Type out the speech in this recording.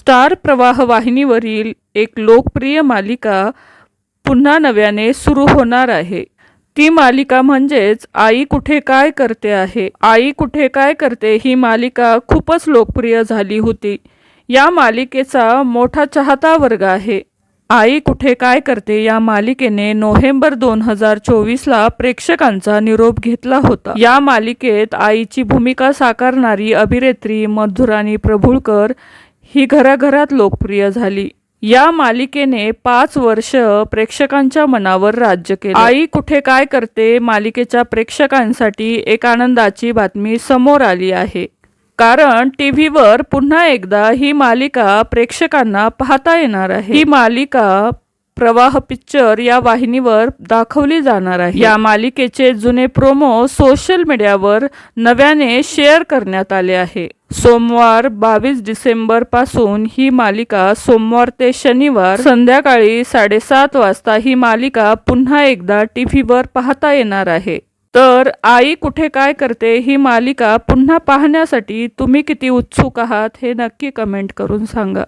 Star प्रवाह वाहिनीवरील एक लोकप्रिय मालिका पुन्हा नव्याने सुरू होणार आहे। ती मालिका म्हणजेच आई कुठे काय करते आहे। आई कुठे काय करते ही मालिका खूपच लोकप्रिय झाली होती। या मालिकेचा मोठा चाहता वर्ग आहे। आई कुठे काय करते या मालिकेने नोव्हेंबर 2024ला प्रेक्षकांचा निरोप घेतला होता। या मालिकेत आईची भूमिका साकारणारी अभिनेत्री मधुराणी प्रभुळकर ही घराघरात लोकप्रिय झाली। या मालिकेने 5 वर्ष प्रेक्षकांच्या मनावर राज्य केले। आई कुठे काय करते मालिकेच्या प्रेक्षकांसाठी एक आनंदाची बातमी समोर आली आहे, कारण टीव्हीवर पुन्हा एकदा ही मालिका प्रेक्षकांना पाहता येणार आहे। ही मालिका प्रवाह पिक्चर या वाहिनीवर दाखवली जाणार आहे। या मालिकेचे जुने प्रोमो सोशल मीडियावर नव्याने शेअर करण्यात आले आहे। सोमवार 22 डिसेंबर पासून ही मालिका सोमवार ते शनिवार संध्याकाळी 7:30 वाजता ही मालिका पुन्हा एकदा टीव्हीवर पाहता येणार आहे। तर आई कुठे काय करते ही मालिका पुन्हा पाहण्यासाठी तुम्ही किती उत्सुक आहात हे नक्की कमेंट करून सांगा।